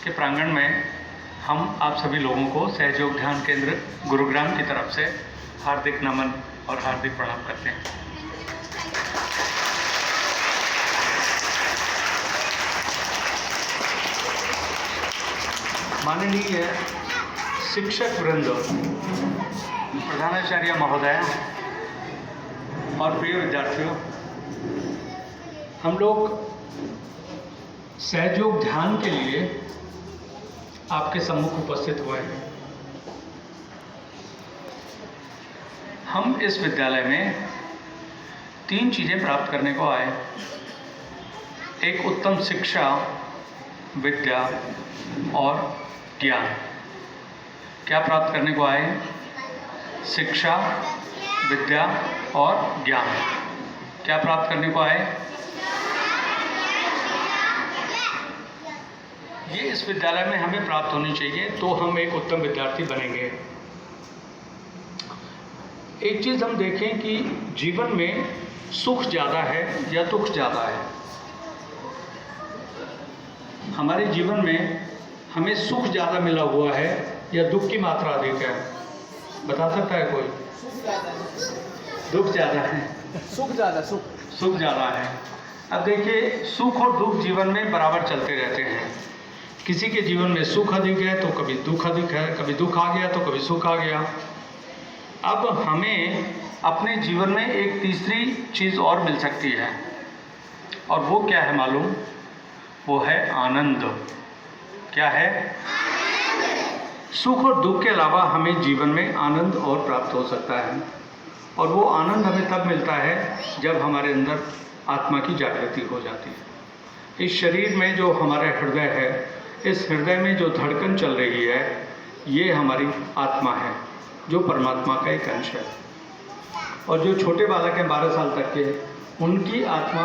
के प्रांगण में हम आप सभी लोगों को सहयोग ध्यान केंद्र गुरुग्राम की तरफ से हार्दिक नमन और हार्दिक प्रणाम करते हैं। माननीय शिक्षक वृंद, प्रधानाचार्य महोदय और प्रिय विद्यार्थियों, हम लोग सहयोग ध्यान के लिए आपके सम्मुख उपस्थित हुए हैं। हम इस विद्यालय में 3 चीज़ें प्राप्त करने को आए। एक उत्तम शिक्षा, विद्या और ज्ञान। क्या प्राप्त करने को आए? शिक्षा, विद्या और ज्ञान। क्या प्राप्त करने को आए? ये इस विद्यालय में हमें प्राप्त होनी चाहिए, तो हम एक उत्तम विद्यार्थी बनेंगे। एक चीज़ हम देखें कि जीवन में सुख ज़्यादा है या दुख ज़्यादा है। हमारे जीवन में हमें सुख ज़्यादा मिला हुआ है या दुख की मात्रा अधिक है? बता सकता है कोई? दुख ज़्यादा है। सुख ज़्यादा है। अब देखिए, सुख और दुख जीवन में बराबर चलते रहते हैं। किसी के जीवन में सुख अधिक है तो कभी दुख अधिक है, कभी दुख आ गया तो कभी सुख आ गया। अब हमें अपने जीवन में एक तीसरी चीज़ और मिल सकती है, और वो क्या है मालूम? वो है आनंद। क्या है? सुख और दुख के अलावा हमें जीवन में आनंद और प्राप्त हो सकता है, और वो आनंद हमें तब मिलता है जब हमारे अंदर आत्मा की जागृति हो जाती है। इस शरीर में जो हमारा हृदय है, इस हृदय में जो धड़कन चल रही है, ये हमारी आत्मा है, जो परमात्मा का एक अंश है। और जो छोटे बालक हैं 12 साल तक के, उनकी आत्मा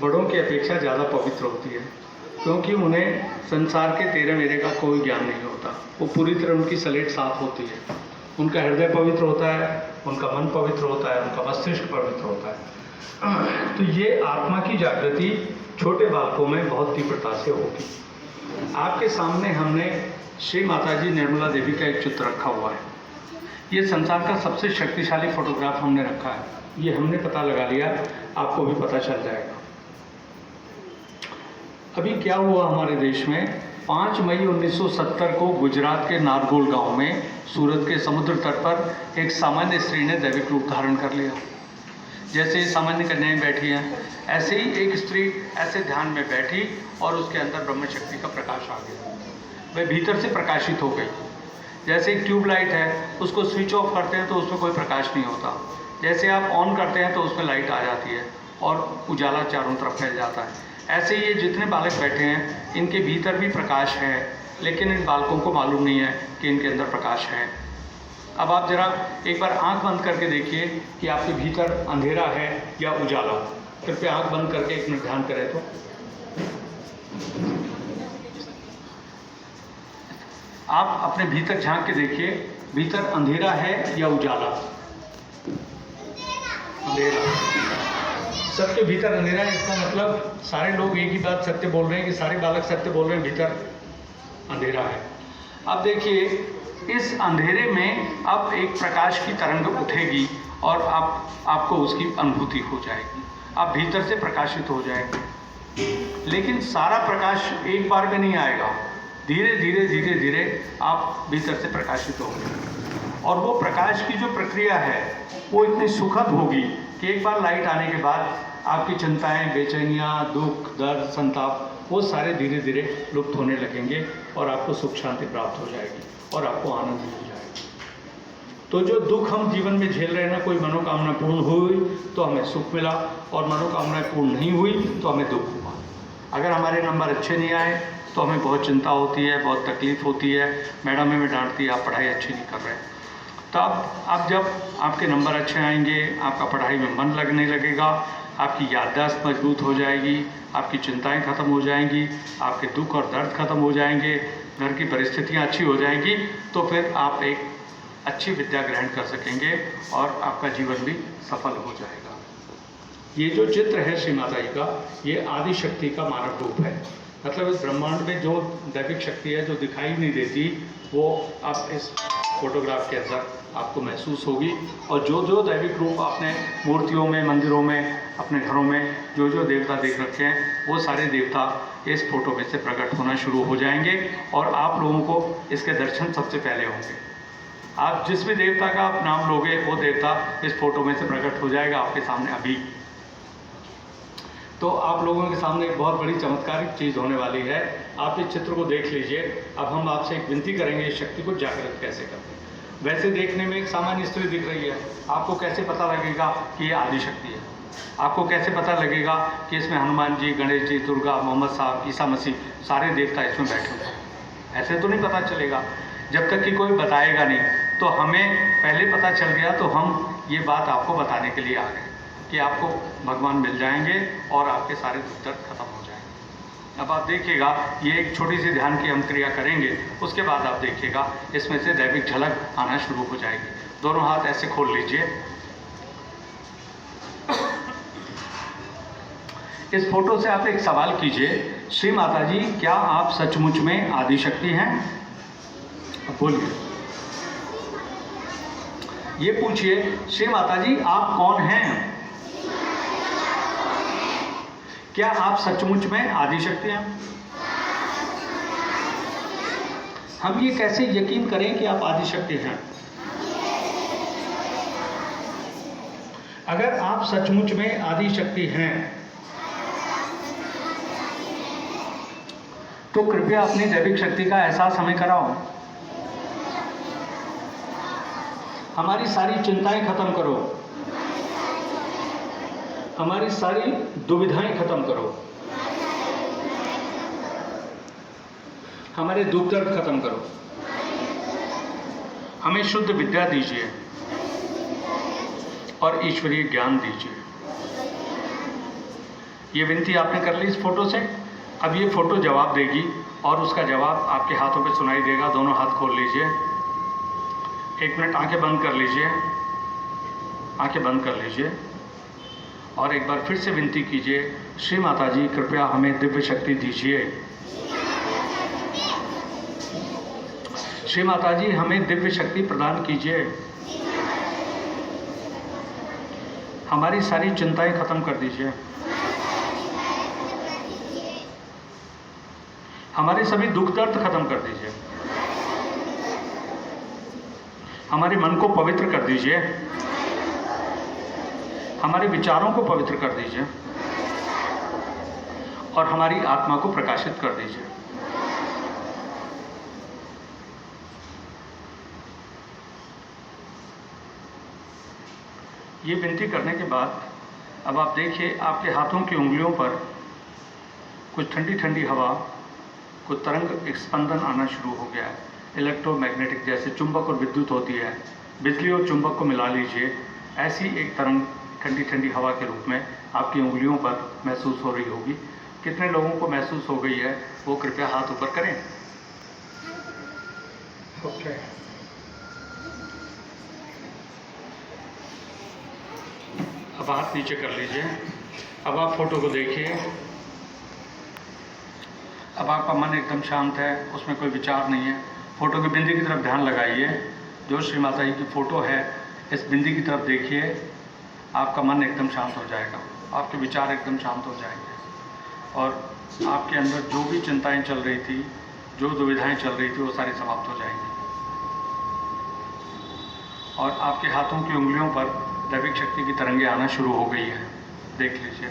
बड़ों की अपेक्षा ज़्यादा पवित्र होती है, क्योंकि उन्हें संसार के तेरे मेरे का कोई ज्ञान नहीं होता। वो पूरी तरह उनकी स्लेट साफ होती है। उनका हृदय पवित्र होता है, उनका मन पवित्र होता है, उनका मस्तिष्क पवित्र होता है। तो ये आत्मा की जागृति छोटे बालकों में बहुत तीव्रता से होगी। आपके सामने हमने श्री माताजी निर्मला देवी का एक चित्र रखा हुआ है। ये संसार का सबसे शक्तिशाली फोटोग्राफ हमने रखा है। ये हमने पता लगा लिया, आपको भी पता चल जाएगा। अभी क्या हुआ हमारे देश में? 5 मई 1970 को गुजरात के नारगोल गांव में सूरत के समुद्र तट पर एक सामान्य स्त्री ने दैविक रूप धारण कर लिया। जैसे सामान्य कन्याएं बैठी हैं, ऐसे ही एक स्त्री ऐसे ध्यान में बैठी और उसके अंदर ब्रह्म शक्ति का प्रकाश आ गया। वह भीतर से प्रकाशित हो गई। जैसे एक ट्यूबलाइट है, उसको स्विच ऑफ करते हैं तो उसमें कोई प्रकाश नहीं होता। जैसे आप ऑन करते हैं तो उसमें लाइट आ जाती है और उजाला चारों तरफ फैल जाता है। ऐसे ये जितने बालक बैठे हैं, इनके भीतर भी प्रकाश है, लेकिन इन बालकों को मालूम नहीं है कि इनके अंदर प्रकाश है। अब आप जरा एक बार आंख बंद करके देखिए कि आपके भीतर अंधेरा है या उजाला। कृपया आंख बंद करके 1 मिनट ध्यान करें तो। आप अपने भीतर झांक के देखिए, भीतर अंधेरा है या उजाला? अंधेरा। सबके भीतर अंधेरा है, इसका मतलब सारे लोग एक ही बात सत्य बोल रहे हैं कि सारे बालक सत्य बोल रहे हैं, भीतर अंधेरा है। अब देखिए, इस अंधेरे में अब एक प्रकाश की तरंग उठेगी और आपको उसकी अनुभूति हो जाएगी। आप भीतर से प्रकाशित हो जाएंगे। लेकिन सारा प्रकाश एक बार में नहीं आएगा। धीरे धीरे धीरे धीरे आप भीतर से प्रकाशित होंगे, और वो प्रकाश की जो प्रक्रिया है वो इतनी सुखद होगी कि एक बार लाइट आने के बाद आपकी चिंताएं, बेचैनियाँ, दुख, दर्द, संताप, वो सारे धीरे धीरे लुप्त होने लगेंगे और आपको सुख शांति प्राप्त हो जाएगी और आपको आनंद मिल जाएगा। तो जो दुख हम जीवन में झेल रहे हैं ना, कोई मनोकामना पूर्ण हुई तो हमें सुख मिला, और मनोकामना पूर्ण नहीं हुई तो हमें दुख हुआ। अगर हमारे नंबर अच्छे नहीं आए तो हमें बहुत चिंता होती है, बहुत तकलीफ होती है। मैडम हमें डांटती है, आप पढ़ाई अच्छी नहीं कर रहे। तब अब जब आपके नंबर अच्छे आएंगे, आपका पढ़ाई में मन लगने लगेगा, आपकी याददाश्त मजबूत हो जाएगी, आपकी चिंताएं खत्म हो जाएंगी, आपके दुख और दर्द खत्म हो जाएंगे, घर की परिस्थितियां अच्छी हो जाएंगी, तो फिर आप एक अच्छी विद्या ग्रहण कर सकेंगे और आपका जीवन भी सफल हो जाएगा। ये जो चित्र है श्री माता जी का, ये आदि शक्ति का मानव रूप है। मतलब इस ब्रह्मांड में जो दैविक शक्ति है जो दिखाई नहीं देती, वो अब इस फोटोग्राफ के अंदर आपको महसूस होगी। और जो जो दैविक रूप आपने मूर्तियों में, मंदिरों में, अपने घरों में जो जो देवता देख रखे हैं, वो सारे देवता इस फोटो में से प्रकट होना शुरू हो जाएंगे और आप लोगों को इसके दर्शन सबसे पहले होंगे। आप जिस भी देवता का आप नाम लोगे, वो देवता इस फोटो में से प्रकट हो जाएगा आपके सामने अभी। तो आप लोगों के सामने एक बहुत बड़ी चमत्कारिक चीज़ होने वाली है। आप इस चित्र को देख लीजिए। अब हम आपसे एक विनती करेंगे इस शक्ति को जागृत कैसे करते हैं। वैसे देखने में एक सामान्य स्त्री दिख रही है, आपको कैसे पता लगेगा कि ये आदि शक्ति है? आपको कैसे पता लगेगा कि इसमें हनुमान जी, गणेश जी, दुर्गा, मोहम्मद साहब, ईसा मसीह, सारे देवता इसमें बैठे हुए हैं? ऐसे तो नहीं पता चलेगा जब तक कि कोई बताएगा नहीं। तो हमें पहले पता चल गया तो हम ये बात आपको बताने के लिए आ गए कि आपको भगवान मिल जाएंगे और आपके सारे दुख दर्द खत्म हो जाएंगे। अब आप देखिएगा, ये एक छोटी सी ध्यान की हम क्रिया करेंगे, उसके बाद आप देखिएगा इसमें से दैविक झलक आना शुरू हो जाएगी। दोनों हाथ ऐसे खोल लीजिए। इस फोटो से आप एक सवाल कीजिए, श्री माता जी क्या आप सचमुच में आदि शक्ति हैं? अब बोलिए, ये पूछिए, श्री माता जी आप कौन हैं? क्या आप सचमुच में आदि शक्ति हैं? हम ये कैसे यकीन करें कि आप आदि शक्ति हैं? अगर आप सचमुच में आदि शक्ति हैं तो कृपया अपनी दैविक शक्ति का एहसास हमें कराओ। हमारी सारी चिंताएं खत्म करो, हमारी सारी दुविधाएं खत्म करो, हमारे दुख दर्द खत्म करो, हमें शुद्ध विद्या दीजिए और ईश्वरीय ज्ञान दीजिए। ये विनती आपने कर ली इस फोटो से। अब ये फोटो जवाब देगी और उसका जवाब आपके हाथों पे सुनाई देगा। दोनों हाथ खोल लीजिए, 1 मिनट आंखें बंद कर लीजिए, आंखें बंद कर लीजिए और एक बार फिर से विनती कीजिए, श्री माता जी कृपया हमें दिव्य शक्ति दीजिए। श्री माता जी हमें दिव्य शक्ति प्रदान कीजिए, हमारी सारी चिंताएं खत्म कर दीजिए, हमारे सभी दुख दर्द खत्म कर दीजिए, हमारे मन को पवित्र कर दीजिए, हमारे विचारों को पवित्र कर दीजिए और हमारी आत्मा को प्रकाशित कर दीजिए। ये विनती करने के बाद अब आप देखिए आपके हाथों की उंगलियों पर कुछ ठंडी ठंडी हवा, कुछ तरंग, एक स्पंदन आना शुरू हो गया है। इलेक्ट्रोमैग्नेटिक, जैसे चुंबक और विद्युत होती है, बिजली और चुंबक को मिला लीजिए, ऐसी एक तरंग ठंडी ठंडी हवा के रूप में आपकी उंगलियों पर महसूस हो रही होगी। कितने लोगों को महसूस हो गई है वो कृपया हाथ ऊपर करें। ओके, अब हाथ नीचे कर लीजिए। अब आप फोटो को देखिए। अब आपका मन एकदम शांत है, उसमें कोई विचार नहीं है। फोटो की बिंदी की तरफ ध्यान लगाइए। जो श्री माता जी की फोटो है, इस बिंदी की तरफ देखिए, आपका मन एकदम शांत हो जाएगा, आपके विचार एकदम शांत हो जाएंगे और आपके अंदर जो भी चिंताएं चल रही थी, जो दुविधाएं चल रही थी, वो सारी समाप्त हो जाएंगी और आपके हाथों की उंगलियों पर दैविक शक्ति की तरंगे आना शुरू हो गई है। देख लीजिए।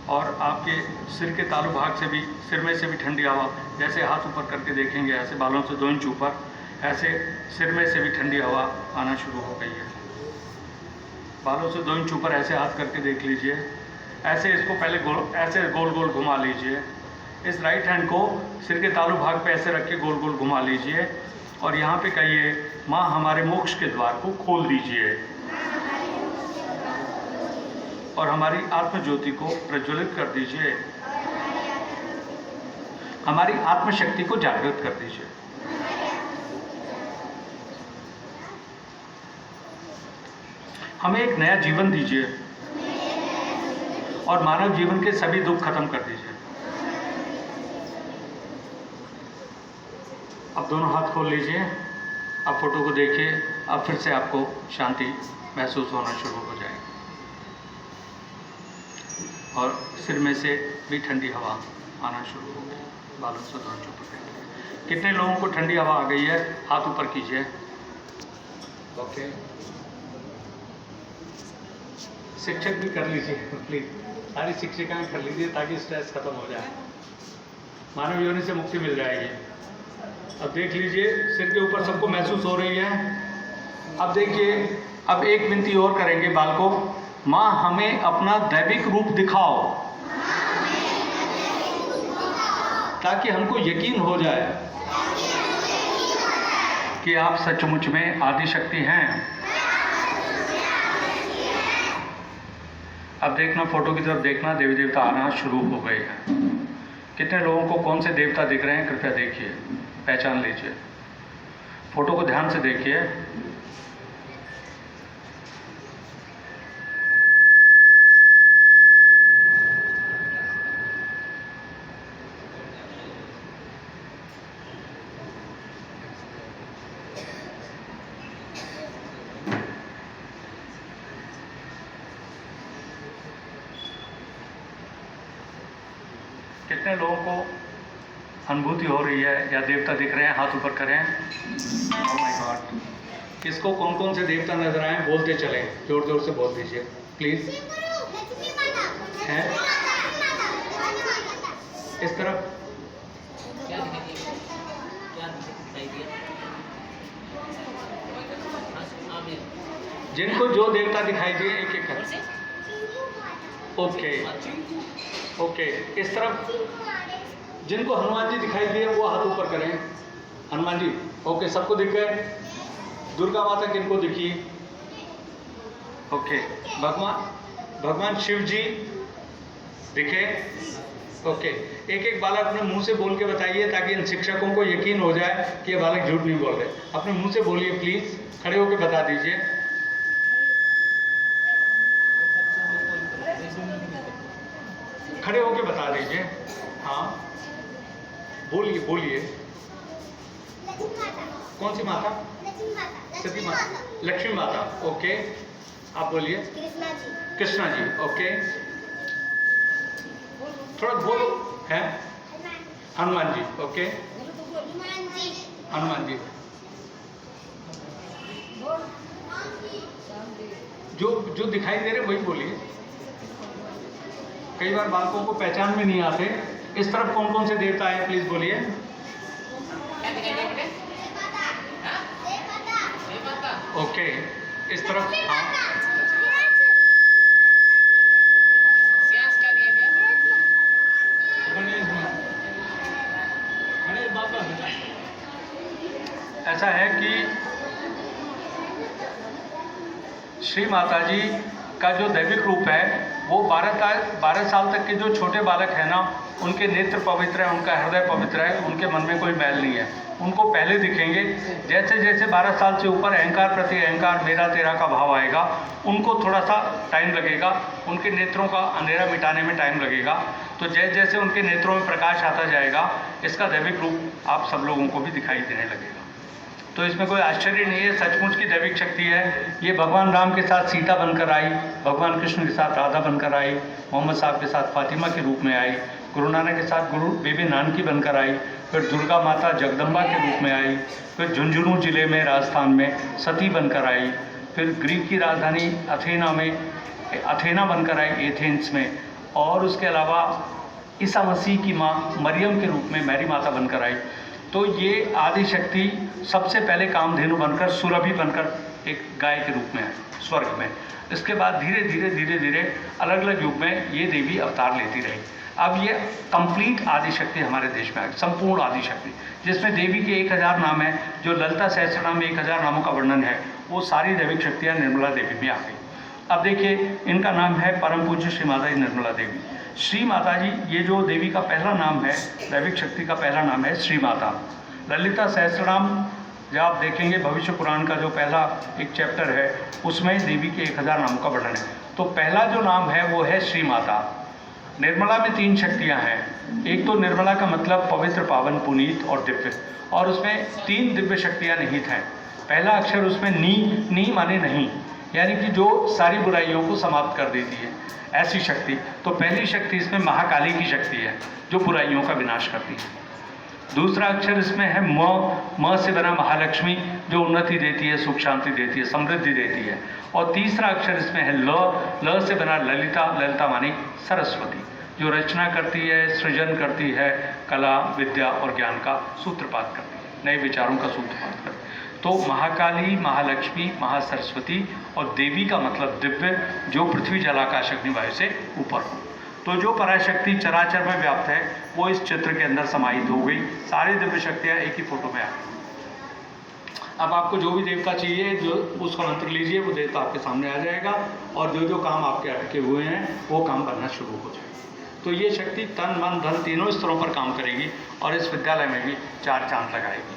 और आपके सिर के तालु भाग से भी, सिर में से भी ठंडी हवा, जैसे हाथ ऊपर करके देखेंगे ऐसे बालों से 2 इंच ऊपर, ऐसे सिर में से भी ठंडी हवा आना शुरू हो गई है। बालों से 2 इंच ऊपर ऐसे हाथ करके देख लीजिए। ऐसे इसको पहले ऐसे गोल गोल घुमा लीजिए। इस राइट हैंड को सिर के तालु भाग पे ऐसे रख के गोल गोल घुमा लीजिए और यहाँ पे कहिए, माँ हमारे मोक्ष के द्वार को खोल दीजिए और हमारी आत्म ज्योति को प्रज्वलित कर दीजिए, हमारी आत्मशक्ति को जागृत कर दीजिए। हमें एक नया जीवन दीजिए और मानव जीवन के सभी दुख खत्म कर दीजिए। अब दोनों हाथ खोल लीजिए। अब फोटो को देखिए। अब फिर से आपको शांति महसूस होना शुरू हो जाएगी और सिर में से भी ठंडी हवा आना शुरू हो गई। बालों से दोनों चुप करेंगे। कितने लोगों को ठंडी हवा आ गई है? हाथ ऊपर कीजिए। ओके, शिक्षक भी कर लीजिए प्लीज, सारी शिक्षिकाएं कर लीजिए ताकि स्ट्रेस खत्म हो जाए, मानव योनि से मुक्ति मिल जाएगी। अब देख लीजिए सिर के ऊपर सबको महसूस हो रही है। अब देखिए, अब एक विनती और करेंगे बालकों। माँ हमें अपना दैविक रूप दिखाओ ताकि हमको यकीन हो जाए कि आप सचमुच में आदि शक्ति हैं। अब देखना, फोटो की तरफ देखना, देवी देवता आना शुरू हो गए हैं। कितने लोगों को कौन से देवता दिख रहे हैं कृपया देखिए, पहचान लीजिए। फोटो को ध्यान से देखिए। कितने लोगों को अनुभूति हो रही है या देवता दिख रहे हैं? हाथ ऊपर करें। ओह माय गॉड, किसको कौन कौन से देवता नजर आए? बोलते चले, जोर जोर से बोल दीजिए प्लीज। हैं इस तरफ जिनको जो देवता दिखाई दिए एक एक कर। ओके ओके, इस तरफ जिनको हनुमान जी दिखाई दिए वो हाथ ऊपर करें। हनुमान जी, ओके, सबको दिख गए। दुर्गा माता किनको दिखी? ओके, भगवान शिव जी दिखे? ओके, एक एक बालक अपने मुंह से बोल के बताइए ताकि इन शिक्षकों को यकीन हो जाए कि ये बालक झूठ नहीं बोल रहे। अपने मुंह से बोलिए प्लीज, खड़े होकर बता दीजिए। खड़े होके बता दीजिए। हाँ बोलिए बोलिए। कौन सी माता? सती माता, लक्ष्मी माता। ओके, आप बोलिए। कृष्णा जी। ओके, थोड़ा बोलो। है हनुमान जी। ओके, हनुमान जी। जो दिखाई दे रहे वही बोलिए। कई बार बालकों को पहचान में नहीं आते। इस तरफ कौन कौन से देवता है प्लीज बोलिए। ओके, इस तरफ। हाँ, ऐसा है कि श्री माता जी का जो दैविक रूप है वो 12 साल तक के जो छोटे बालक हैं ना, उनके नेत्र पवित्र है, उनका हृदय पवित्र है, उनके मन में कोई मैल नहीं है। उनको पहले दिखेंगे। जैसे जैसे 12 साल से ऊपर अहंकार प्रति अहंकार, मेरा तेरा का भाव आएगा, उनको थोड़ा सा टाइम लगेगा, उनके नेत्रों का अंधेरा मिटाने में टाइम लगेगा। तो जैसे जैसे उनके नेत्रों में प्रकाश आता जाएगा, इसका दैविक रूप आप सब लोगों को भी दिखाई देने लगेगा। तो इसमें कोई आश्चर्य नहीं है, सचमुच की दैविक शक्ति है। ये भगवान राम के साथ सीता बनकर आई, भगवान कृष्ण के साथ राधा बनकर आई, मोहम्मद साहब के साथ फातिमा के रूप में आई, गुरु नानक के साथ गुरु बेबी नानकी बनकर आई, फिर दुर्गा माता जगदम्बा के रूप में आई, फिर झुंझुनू जिले में राजस्थान में सती बनकर आई, फिर ग्रीक की राजधानी अथेना बनकर आई, एथेंस में, और उसके अलावा ईसा मसीह की माँ मरियम के रूप में मैरी माता बनकर आई। तो ये आदि शक्ति सबसे पहले कामधेनु बनकर, सुरभि बनकर एक गाय के रूप में है स्वर्ग में। इसके बाद धीरे धीरे धीरे धीरे अलग अलग युग में ये देवी अवतार लेती रही। अब ये कंप्लीट आदि शक्ति हमारे देश में आई, संपूर्ण आदि शक्ति, जिसमें देवी के 1000 नाम है। जो ललिता सहस्त्रनाम में 1000 नामों का वर्णन है, वो सारी दैविक शक्तियाँ निर्मला देवी में आ गई। अब देखिए, इनका नाम है परम पूज्य श्री माता जी निर्मला देवी। श्री माता जी, ये जो देवी का पहला नाम है, दैविक शक्ति का पहला नाम है श्री माता। ललिता सहस्त्रनाम जब आप देखेंगे, भविष्य पुराण का जो पहला एक चैप्टर है, उसमें देवी के 1000 नामों का वर्णन है। तो पहला जो नाम है वो है श्री माता। निर्मला में 3 शक्तियाँ हैं। एक तो निर्मला का मतलब पवित्र, पावन, पुनीत और दिव्य, और उसमें 3 दिव्य शक्तियाँ निहित हैं। पहला अक्षर उसमें नी माने नहीं, यानी कि जो सारी बुराइयों को समाप्त कर देती है, ऐसी शक्ति। तो पहली शक्ति इसमें महाकाली की शक्ति है, जो बुराइयों का विनाश करती है। दूसरा अक्षर इसमें है म से बना महालक्ष्मी, जो उन्नति देती है, सुख शांति देती है, समृद्धि देती है। और तीसरा अक्षर इसमें है ल से बना ललिता, ललिता मानी सरस्वती, जो रचना करती है, सृजन करती है, कला, विद्या और ज्ञान का सूत्रपात करती है, नए विचारों का सूत्रपात करती है। तो महाकाली, महालक्ष्मी, महासरस्वती और देवी का मतलब दिव्य, जो पृथ्वी, जल, आकाश, अग्नि, वायु से ऊपर हो। तो जो पराशक्ति चराचर में व्याप्त है वो इस चित्र के अंदर समाहित हो गई। सारी दिव्य शक्तियाँ एक ही फोटो में आ गई। अब आपको जो भी देवता चाहिए, जो उसका मंत्र लीजिए, वो देवता आपके सामने आ जाएगा और जो जो काम आपके अटके हुए हैं वो काम बनना शुरू हो जाएगा। तो ये शक्ति तन, मन, धन तीनों स्तरों पर काम करेगी और इस विद्यालय में भी 4 चांद लगाएगी।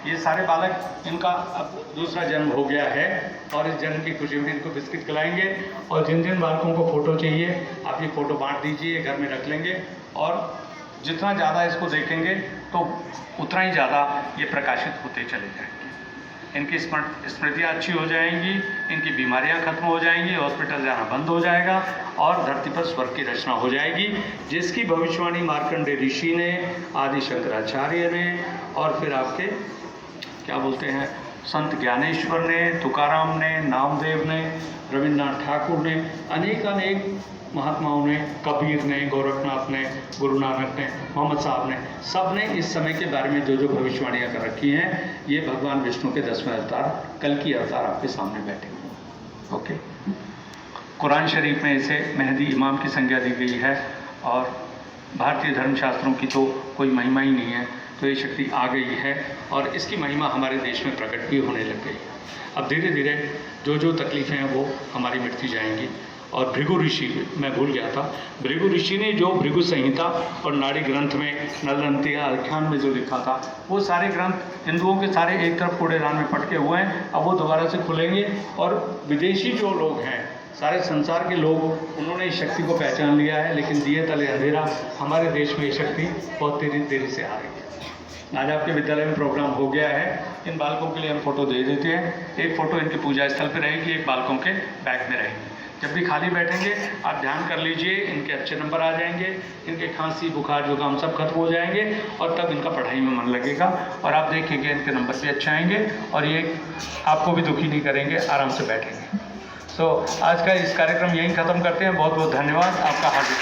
ये सारे बालक, इनका अब दूसरा जन्म हो गया है और इस जन्म की खुशी में इनको बिस्किट खिलाएंगे। और जिन जिन बालकों को फ़ोटो चाहिए आप ये फ़ोटो बांट दीजिए, घर में रख लेंगे, और जितना ज़्यादा इसको देखेंगे तो उतना ही ज़्यादा ये प्रकाशित होते चले जाएंगे। इनकी स्मृतियाँ अच्छी हो जाएंगी, इनकी बीमारियाँ खत्म हो जाएंगी, हॉस्पिटल जाना बंद हो जाएगा और धरती पर स्वर्ग की रचना हो जाएगी, जिसकी भविष्यवाणी मार्कंडेय ऋषि ने, आदि शंकराचार्य ने, और फिर आपके क्या बोलते हैं संत ज्ञानेश्वर ने, तुकाराम ने, नामदेव ने, रविन्द्रनाथ ठाकुर ने, अनेक महात्माओं ने, कबीर ने, गोरखनाथ ने, गुरु नानक ने, मोहम्मद साहब ने, सब ने इस समय के बारे में जो जो भविष्यवाणियाँ कर रखी हैं, ये भगवान विष्णु के 10वें अवतार, कल की अवतार आपके सामने बैठे हुए। ओके, कुरान शरीफ में इसे मेहदी इमाम की संज्ञा दी गई है और भारतीय धर्मशास्त्रों की तो कोई महिमा ही नहीं है। तो ये शक्ति आ गई है और इसकी महिमा हमारे देश में प्रकट भी होने लग गई। अब धीरे धीरे जो जो तकलीफ़ें हैं वो हमारी मिटती जाएंगी। और भृगु ऋषि, मैं भूल गया था, भृगु ऋषि ने जो भृगु संहिता और नाड़ी ग्रंथ में, नलदंतिका आख्यान में जो लिखा था, वो सारे ग्रंथ हिंदुओं के सारे एक तरफ कूड़ेदान में पटके हुए हैं। अब वो दोबारा से खुलेंगे और विदेशी जो लोग हैं, सारे संसार के लोग, उन्होंने इस शक्ति को पहचान लिया है, लेकिन दिए तले अंधेरा। हमारे देश में ये शक्ति बहुत देरी से आ रही है। आज आपके विद्यालय में प्रोग्राम हो गया है, इन बालकों के लिए हम फ़ोटो दे देते हैं। एक फ़ोटो इनके पूजा स्थल पे रहेगी, एक बालकों के बैग में रहेगी। जब भी खाली बैठेंगे आप ध्यान कर लीजिए, इनके अच्छे नंबर आ जाएंगे, इनके खांसी, बुखार, जुकाम सब खत्म हो जाएंगे और तब इनका पढ़ाई में मन लगेगा और आप देखेंगे इनके नंबर भी अच्छे आएंगे और ये आपको भी दुखी नहीं करेंगे, आराम से बैठेंगे। तो आज का इस कार्यक्रम यहीं ख़त्म करते हैं। बहुत बहुत धन्यवाद, आपका हार्दिक